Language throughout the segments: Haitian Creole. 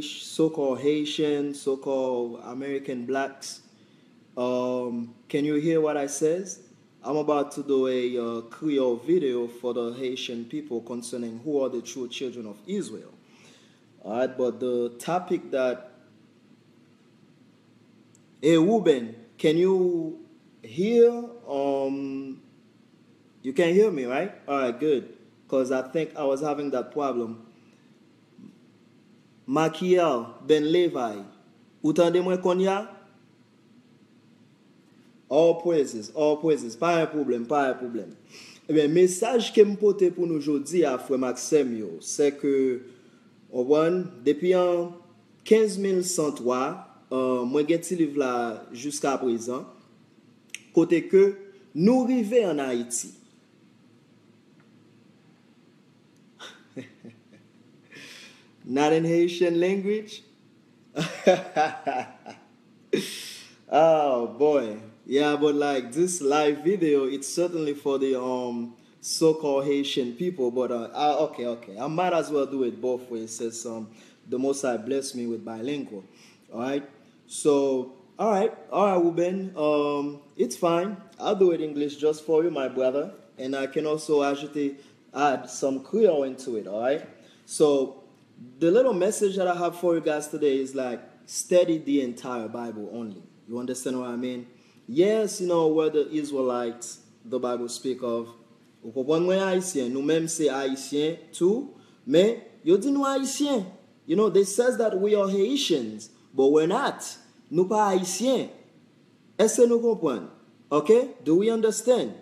so-called Haitian, so-called American blacks. Can you hear what I says? I'm about to do a Creole video for the Haitian people concerning who are the true children of Israel. All right, but the topic that, hey Ruben, can you hear? You can hear me, right? All right, good. Because I think I was having that problem. Makiel Ben Levi, ou tande mwen kon ya? All praises, pas un problème, pas un problème. Eh bien, message que me porte pour nous aujourd'hui à frère Maxime yo, c'est que depuis en 15103, moi gen ti livre là jusqu'à présent, côté que nous rivé en Haïti. Not in Haitian language? Oh boy. Yeah, but like this live video, it's certainly for the so-called Haitian people. But okay. I might as well do it both ways since the Most High blessed me with bilingual. All right. So all right, Ruben. It's fine. I'll do it English just for you, my brother, and I can also add some Creole into it. All right. So the little message that I have for you guys today is like study the entire Bible only. You understand what I mean? Yes, you know where the Israelites the Bible speak of. Ou kompon mwen Haïtien, nous même c'est Haïtien too, mais yo di nou Haïtien. You know, they says that we are Haitians, but we're not. Nous pas Haïtien. Est-ce que nous comprenons? Okay? Do we understand?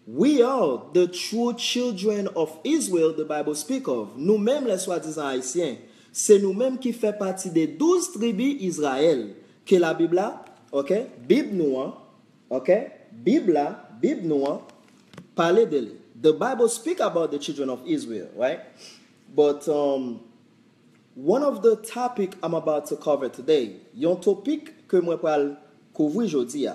We are the true children of Israel the Bible speak of. Nous-mêmes les soi-disant Haïtiens, c'est nous-mêmes qui fait partie des 12 tribus Israël que la Bible a, okay? Bible noire, okay? Bible noire, parler de lui. The Bible speak about the children of Israel, right? But one of the topic I'm about to cover today, yon topic que moi pral couvrir aujourd'hui,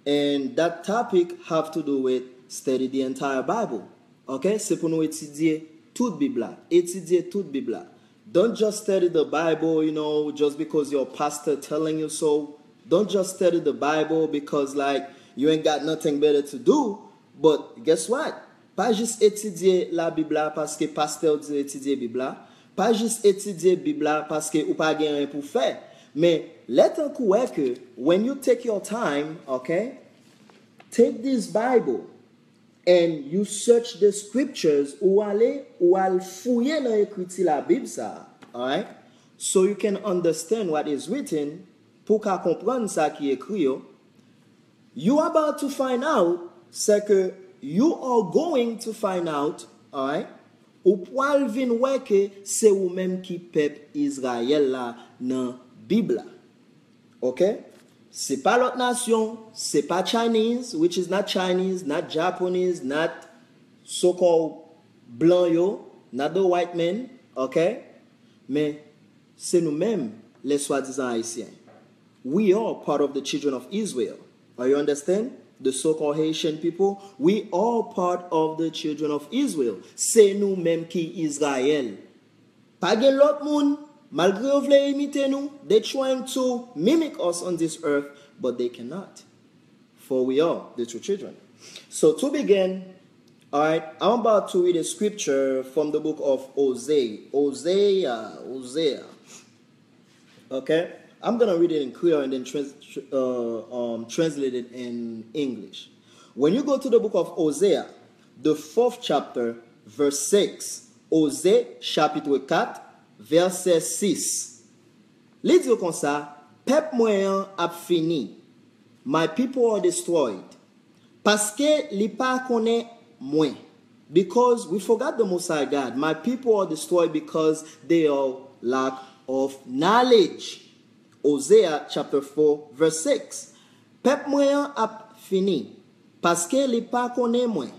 and that topic have to do with study the entire Bible. Okay? C'est pour nous étudier toute Bible. Étudier toute Bible. Don't just study the Bible, you know, just because your pastor telling you so. Don't just study the Bible because like you ain't got nothing better to do. But guess what? Pas juste étudier la Bible parce que pasteur dit étudier Bible. Pas juste étudier Bible parce que ou pas rien pour faire. Mais let un coup que when you take your time, okay, take this Bible and you search the scriptures ou al fouiller dans écrit la Bible ça, all right? So you can understand what is written pour qu'à comprendre ça qui est écrit. You are about to find out, c'est que you are going to find out, all right? Ou poil vin wè que c'est ou même qui peuple Israël là dans Bible. Okay? C'est pas l'autre nation, c'est pas Chinese, which is not Chinese, not Japanese, not so-called blanc yo, not the white men, okay? Mais c'est nous-mêmes les soi-disant haïtiens. We are part of the children of Israel. Are you understand? The so-called Haitian people, we are part of the children of Israel. C'est nous-mêmes qui Israël. Pas gen l'autre moun. Malgré ou vle imiter nous, they're trying to mimic us on this earth, but they cannot. For we are the true children. So to begin, all right, I'm about to read a scripture from the book of Hosea. Okay? I'm going to read it in Creole and then translate it in English. When you go to the book of Hosea, the 4th chapter, verse 6, Hosea chapitre 4, verset 6. Li di kon sa, pep mwen ap fini. My people are destroyed. Paske li pa konen mwen. Because we forgot the Most High God. My people are destroyed because they are lack of knowledge. Hosea chapter 4 verse 6. Pep mwen ap fini. Paske li pa konen mwen.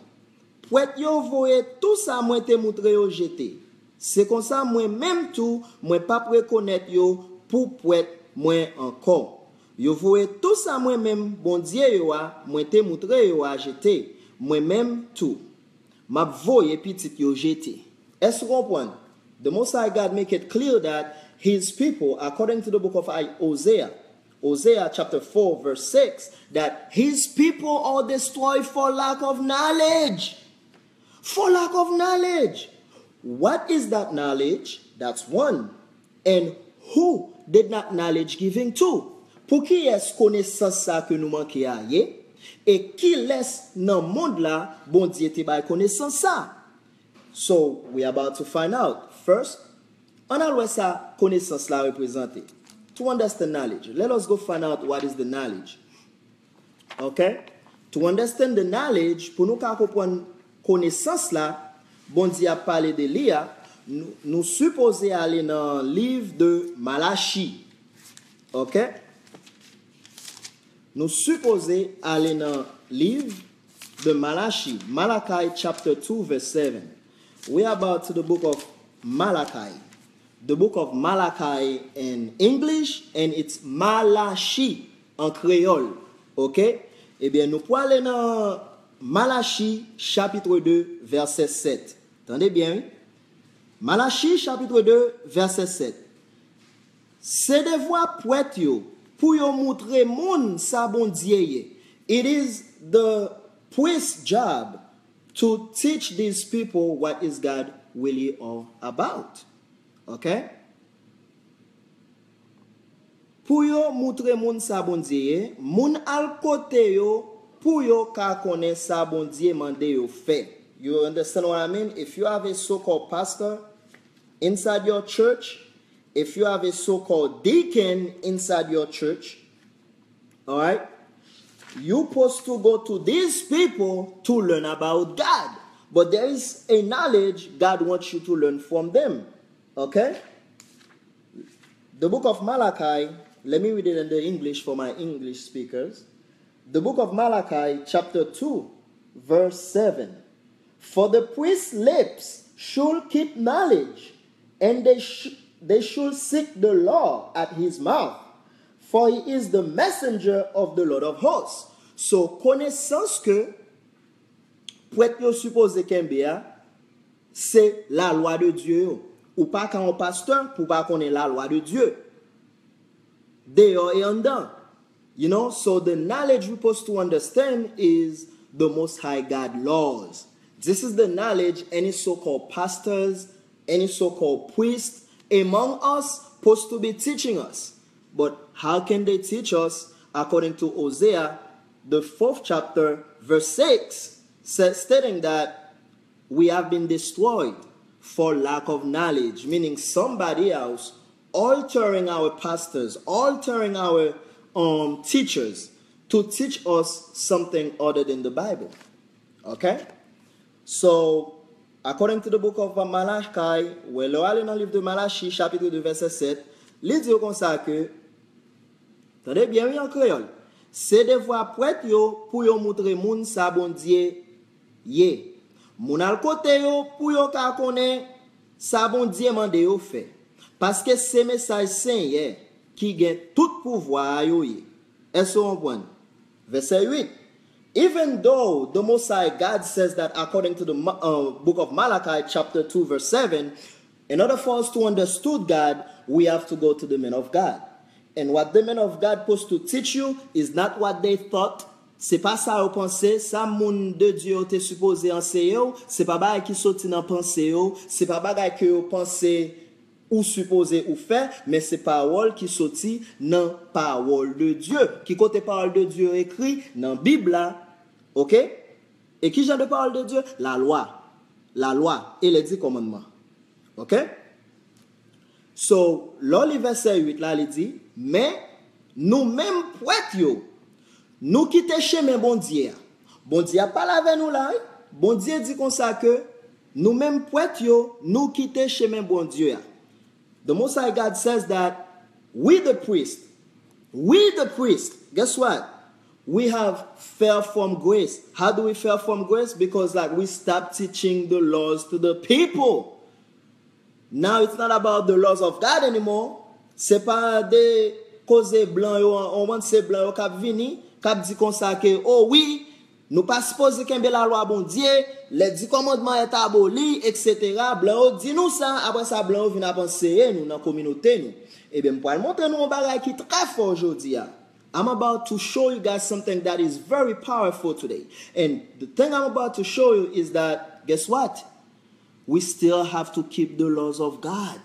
Pwet yo voye tout sa mwen te moutre yo jete. C'est comme ça, moi-même tout, moi pas reconnaître yo pour pouet moi encore. Yo voye tout ça moi-même, bon Dieu yo a, moi te montre yo a jeté. Moi-même tout. Ma voye petit yo jeté. Est-ce que vous comprenez? The Most High God make it clear that his people, according to the book of Hosea chapter 4 verse 6, that his people are destroyed for lack of knowledge. For lack of knowledge. What is that knowledge? That's one. And who did that knowledge giving to? Pour qui est connaissance ça que nous manquons à yé? Et qui laisse dans monde là bon Dieu te bay connaissance ça? So we are about to find out. First, on a l'ouest sa connaissance là représentée. To understand knowledge, let us go find out what is the knowledge. Okay? To understand the knowledge, pour nous comprendre connaissance là, bon Dieu a parlé de l'IA, nous supposons aller dans le livre de Malachie. Ok? Nous supposons aller dans le livre de Malachie. Malachi chapter 2 verse 7. We are about to the book of Malachi. The book of Malachi in English and it's Malachi en créole. Ok? Eh bien, nous pouvons aller dans Malachi chapitre 2 verset 7. Attendez bien, oui? Malachi chapitre 2 verset 7. C'est de voix poète yo pour yo montrer moun sa bon Dieu. It is the priest's job to teach these people what is God really all about. Okay? Pour yo montrer moun sa bon Dieu, moun al kote yo pour yo ka connaître sa bon Dieu mande yo fait. You understand what I mean? If you have a so-called pastor inside your church, if you have a so-called deacon inside your church, all right, you're supposed to go to these people to learn about God. But there is a knowledge God wants you to learn from them. Okay? The book of Malachi, let me read it in the English for my English speakers. The book of Malachi, chapter 2, verse 7. For the priest's lips should keep knowledge, and they should seek the law at his mouth, for he is the messenger of the Lord of hosts. So, connaissance que, pour être supposé qu'embia, c'est la loi de Dieu. Ou pas quand on pasteur, pour pas connaître la loi de Dieu. Dehors et en dedans. You know, so the knowledge we're supposed to understand is the Most High God laws. This is the knowledge any so-called pastors, any so-called priests among us supposed to be teaching us. But how can they teach us? According to Hosea, the 4th chapter, verse 6, stating that we have been destroyed for lack of knowledge, meaning somebody else altering our pastors, altering our teachers to teach us something other than the Bible. Okay? So, according to the book of Malachi, où le aller dans le livre de Malachi, chapitre 2, verset 7, il dit comme ça que, attendez bien, oui, en créole, c'est de voix prête yo pour yo montrer moun sa bon Dieu yé. Moun al kote yo pour yo ka connaître sa bon Dieu mande yo fait. Parce que c'est message saint qui gagne tout pouvoir yo yé. Est-ce qu'on comprend? Verset 8. Even though the Most High God says that according to the book of Malachi chapter 2 verse 7, in order for us to understand God, we have to go to the men of God. And what the men of God supposed to teach you is not what they thought. C'est pas ça ou pensé, ça moun de Dieu te supposé enseigner, c'est pas bagay qui sorti dans pensée yo, c'est pas bagay que yo pensé ou supposé ou fait, mais c'est parole qui sorti dans parole de Dieu. Qui côté parole de Dieu écrit dans Bible là. OK? Et qui genre de parole de Dieu? La loi. La loi et les 10 commandements. OK? So, là le verset 8 là il dit, mais nous même prêtres yo, nous quitter chemin bon Dieu. Bon Dieu parle avec nous là. Bon Dieu dit comme ça que nous même prêtres yo, nous quitter chemin bon Dieu. The Most High God says that we the priest, guess what? We have fell from grace. How do we fell from grace? Because like we stopped teaching the laws to the people. Now it's not about the laws of God anymore. C'est pas des causes blancs, on want ces blancs qui vini, qui dit comme ça que oh oui, Nous pas supposé qu'un la loi bon Dieu, les 10 commandements est aboli, etc. Blanc dit nous ça, après ça blanc vient penser nous dans la communauté nous. Eh bien, pour montrer nous un bagage qui est très fort aujourd'hui. I'm about to show you guys something that is very powerful today. And the thing I'm about to show you is that, guess what? We still have to keep the laws of God.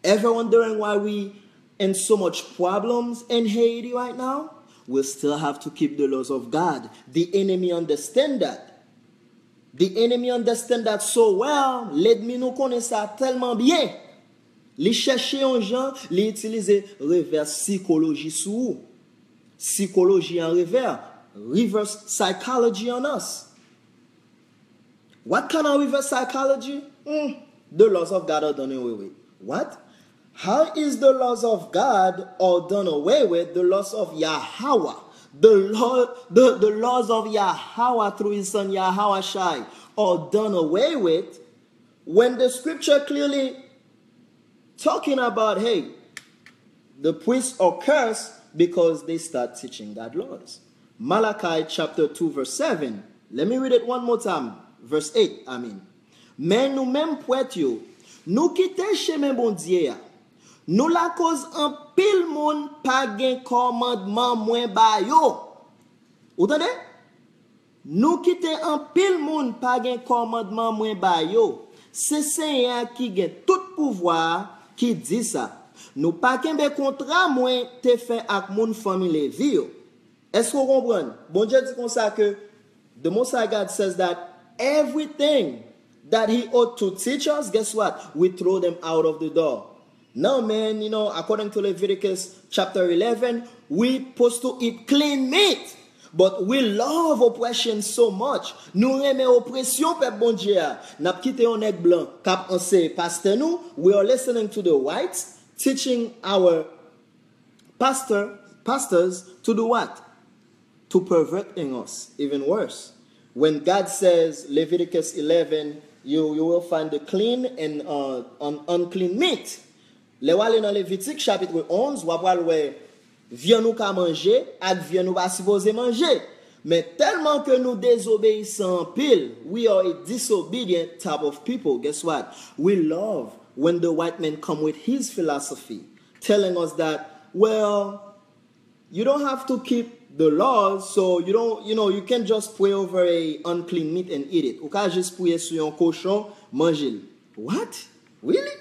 Ever wondering why we in so much problems in Haiti right now? We still have to keep the laws of God. The enemy understand that. The enemy understand that so well. L'ennemi nous connaît ça tellement bien. Les chercher en gens, les utiliser reverse psychologie sur vous. Psychologie en reverse psychology on us. What kind of reverse psychology? The laws of God are done away with. What? How is the laws of God are done away with? The laws of Yahweh. The laws of Yahweh through his son Yahweh Shai are done away with when the scripture clearly talking about, hey, the priests are cursed because they start teaching God laws. Malachi chapter 2 verse 7. Let me read it one more time. Verse 8, I mean. Mais nous même poètes yo, nous quitter chemin bon Dieu. Nous la cause en pile monde pas gen commandement moins ba yo. Vous entendez? Nous quitter en pile monde pas gen commandement moins ba yo. C'est Seigneur qui gen tout pouvoir qui dit ça. Nous pas kembe contrat moins te fait ak moun famille Lévi yo. Est-ce qu'on comprend? Bon Dieu dit comme ça que the Most High God says that everything that he ought to teach us, guess what? We throw them out of the door. No, man, you know, according to Leviticus chapter 11, we supposed to eat clean meat. But we love oppression so much. Nous aimons oppression, peuple bon Dieu. N'a quitté un nèg blanc, cap on sait pasteur nous. We are listening to the whites teaching our pastors to do what? To perverting us, even worse. When God says, Leviticus 11, you will find the clean and unclean meat. Le wale dans Lévitique chapitre 11, ou après le viens nous ka manger, ak viens nous pas supposé manger. Mais tellement que nous désobéissons en pile, we are a disobedient type of people. Guess what? We love when the white man come with his philosophy, telling us that, well, you don't have to keep the laws, so you can't just pray over a unclean meat and eat it. Ou ka juste prier sur un cochon, manger. What? Really?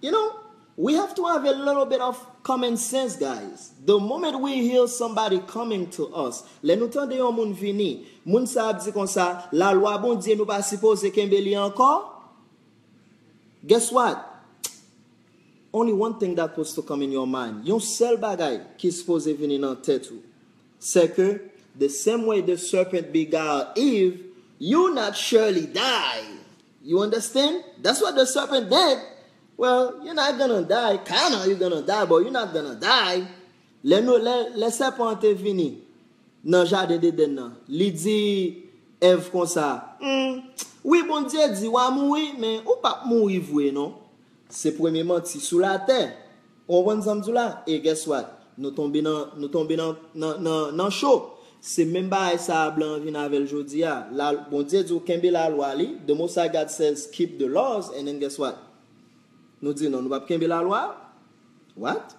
You know, we have to have a little bit of common sense, guys. The moment we hear somebody coming to us, le nou tande yon moun vini, moun sa ap di kon sa, la loi bon Dieu nou pas supposé kembeli encore? Guess what? Only one thing that was to come in your mind. Yon seul bagay ki supposé vini nan tête ou. C'est que the same way the serpent beguiled Eve, you not surely die. You understand? That's what the serpent did. Well, you're not gonna die. Kinda, you're gonna die, but you're not gonna die. Le serpent est venu dans jardin d'Éden nan. Li di Ève comme ça. Oui, bon Dieu dit ou mourir, mais ou pas mourir voué non. C'est premier menti sous la terre. On va nous là et guess what? Nous tomber dans chaud. C'est même pas ça blanc vient avec jodi a. La bon Dieu dit kembe la loi li. The Most High God says keep the laws and then guess what? Nous dit non, nous pas kembe la loi. What?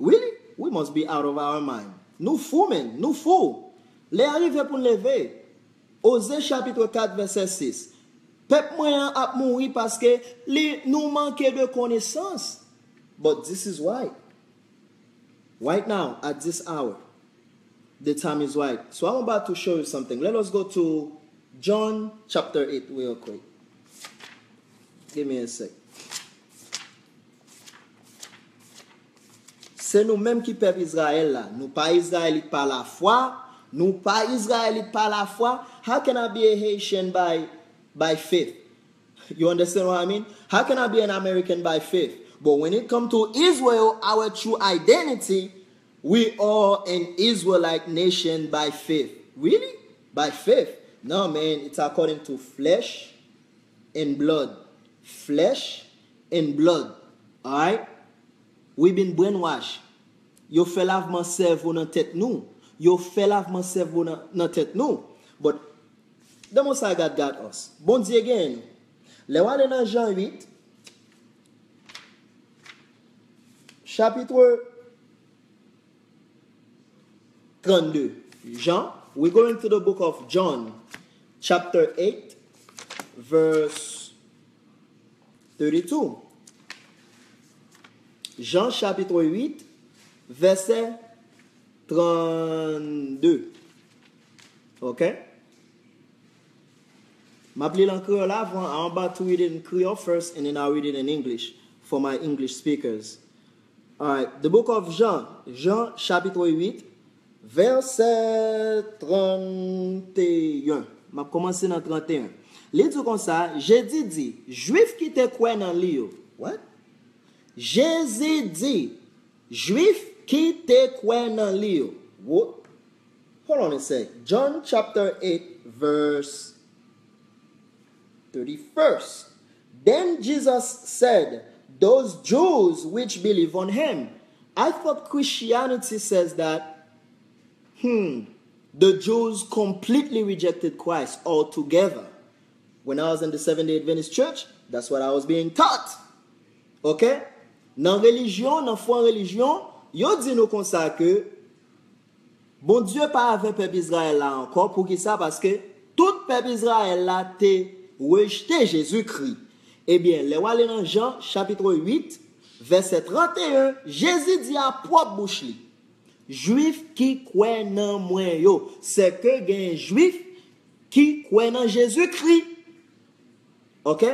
Really? We must be out of our mind. Nous fous men, nous fous. Les arrivé pour lever. Osée chapitre 4 verset 6. Peuple moyen a mourir parce que nous manquons de connaissance. But this is why. Right now, at this hour, the time is right. So I'm about to show you something. Let us go to John chapter 8 real quick. Give me a sec. C'est nous-mêmes qui peuple Israël là. Nous pas Israélites par la foi. Nous pas Israélites par la foi. How can I be a Haitian by faith? You understand what I mean? How can I be an American by faith? But when it comes to Israel, our true identity, we are an Israelite nation by faith. Really? By faith? No, man. It's according to flesh and blood. Flesh and blood. All right? We've been brainwashed. Yo fait lavement cerveau dans tête nous. Yo fait lavement cerveau dans tête nous. But the Most High God got us. Bon Dieu again. Le wale dans Jean 8, chapitre 32. Jean, we're going to the book of John, chapter 8, verse 32. Jean chapitre 8, verset 32. Okay? Ma pli en Creole avant, I'm about to read it in Creole first, and then I'll read it in English for my English speakers. Alright, the book of Jean, Jean chapitre 8, verset 31. Ma commencé dans 31. Li dit comme ça, Jésus dit, juif qui te croient dans li yo. What? Jésus dit, juif qui te croient dans li yo. What? Hold on a sec. John chapter 8, verse 31st. Then Jesus said, those Jews which believe on him. I thought Christianity says that, the Jews completely rejected Christ altogether. When I was in the Seventh-day Adventist church, that's what I was being taught. Okay? Dans religion, dans foi en religion, yo dit nous comme ça que, bon Dieu pas avec peuple Israël là encore, pour qui ça? Parce que tout peuple Israël là te rejeté Jésus-Christ. Eh bien, les wale dans Jean chapitre 8, verset 31, Jésus dit à propre bouche li, juif qui croit dans moi yo, c'est que gen juif qui croit dans Jésus-Christ. OK?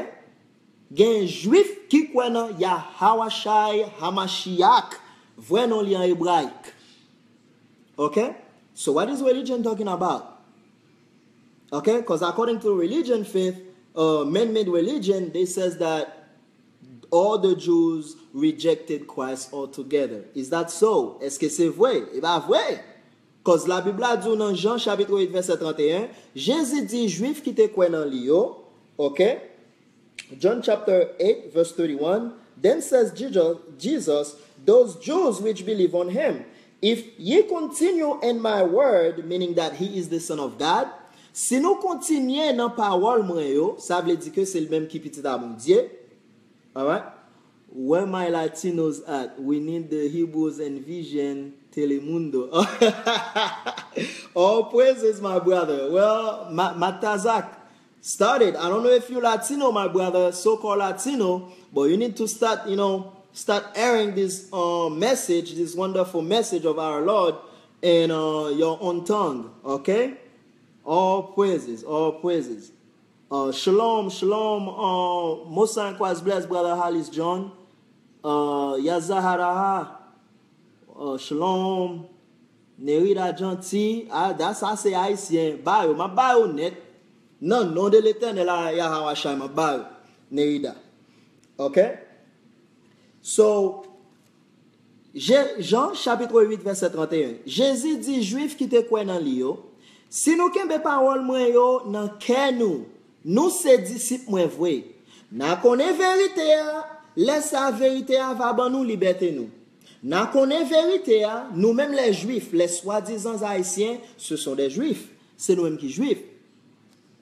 Gen juif qui croit dans Yahawashai Hamashiach, vrai nom li en hébraïque. OK? So what is religion talking about? Okay? Because according to religion faith, man-made religion, they says that all the Jews rejected Christ altogether. Is that so? Est-ce que c'est vrai? Eh bien, vrai. Parce que la Bible a dit dans Jean chapitre 8, verset 31, Jésus dit, juif qui te croient dans li yo, okay? John chapter 8, verse 31, then says Jesus, those Jews which believe on him, if ye continue in my word, meaning that he is the Son of God, si nous continuons dans parole mwen yo, ça veut dire que c'est le même qui petit à mon Dieu. All right? Where my Latinos at? We need the Hebrews and Vision Telemundo. All praises, my brother. Well, Matazak started. I don't know if you're Latino, my brother, so-called Latino, but you need to start, start airing this message, this wonderful message of our Lord in your own tongue. Okay? All praises, all praises. Shalom, shalom. Most Christ bless, brother Hollis John. Yazaharaha. Shalom. Nerida Gentil. Ah, that's I say Haïtien. Bayo, ma bayo net. Non, non de l'éternel, Yahawashai, ma bayo. Nerida. Okay? So, Jean chapitre 8, verset 31. Jésus dit, juif qui te croient dans l'io, si nous kembe parole mwen yo nan kè nous se disciples mwen vrai. Na connaît vérité a, laisse la vérité a va ban nous liberté nous. Na connaît vérité a, nous-mêmes les juifs, les soi-disant haïtiens, ce sont des juifs. C'est nous-mêmes qui juifs.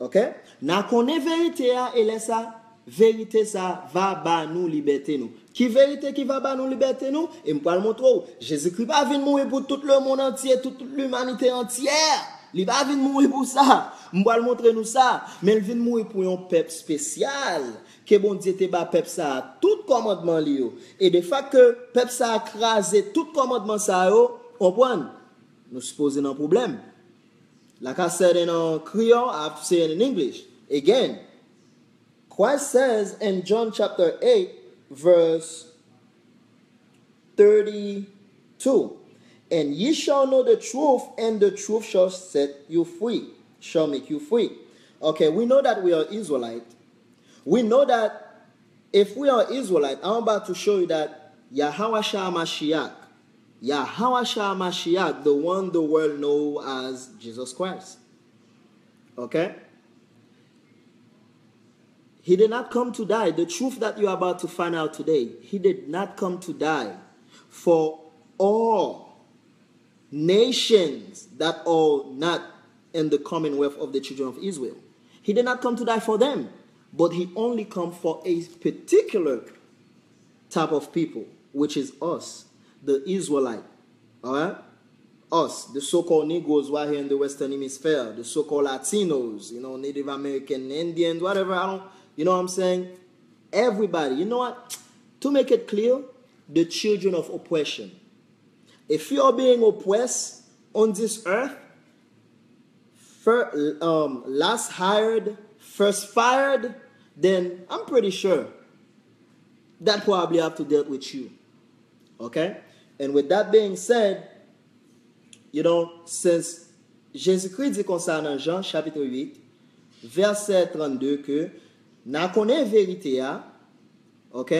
OK? Na connaît vérité a et laisse la vérité ça va ban nous liberté nous. Qui vérité qui va ban nous liberté nous? Et m'pa le montrer. Jésus-Christ va venir mourir pour tout le monde entier, toute l'humanité entière. Il va venir mourir pour ça. Je vais montrer nous ça. Mais il vient mourir pour un peuple spécial. Que bon Dieu te ba peuple ça. Tout commandement li yo. Et de fait que peuple ça a crasé tout commandement ça yo. Comprendre? Nous supposons un problème. Like I said in Creole, I have to say it in English. Again, Christ says in John chapter 8, verse 32. And ye shall know the truth, and the truth shall set you free, shall make you free. Okay, we know that we are Israelite. We know that if we are Israelite, I'm about to show you that Yahawashai Mashiach, the one the world knows as Jesus Christ. Okay? He did not come to die. The truth that you are about to find out today, he did not come to die for all nations that are not in the commonwealth of the children of Israel. He did not come to die for them, but he only come for a particular type of people, which is us, the Israelite. All right? Us, the so-called Negroes who are here in the Western Hemisphere, the so-called Latinos, Native American, Indians, whatever, you know what I'm saying? Everybody, you know what? To make it clear, the children of oppression. If you are being oppressed on this earth, last hired, first fired, then I'm pretty sure that probably have to deal with you. Okay? And with that being said, since Jésus-Christ dit comme ça dans Jean chapitre 8, verset 32 que n'a connaît vérité a, ok?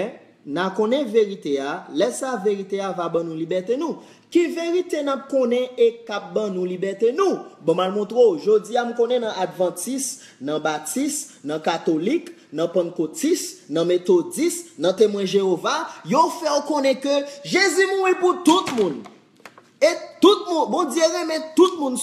N'a connaît vérité a, laisse la vérité a va ban nous liberté nous. Qui vérité n'a connaît et cap ban nous liberté nous. Bon mal montre aujourd'hui am connaît dans adventiste, dans baptiste, dans catholique, dans pentecôtiste, dans méthodiste, dans témoin Jéhovah, yo fait connaître que Jésus mourit pour tout le monde. Et tout le monde, bon Dieu remet tout le monde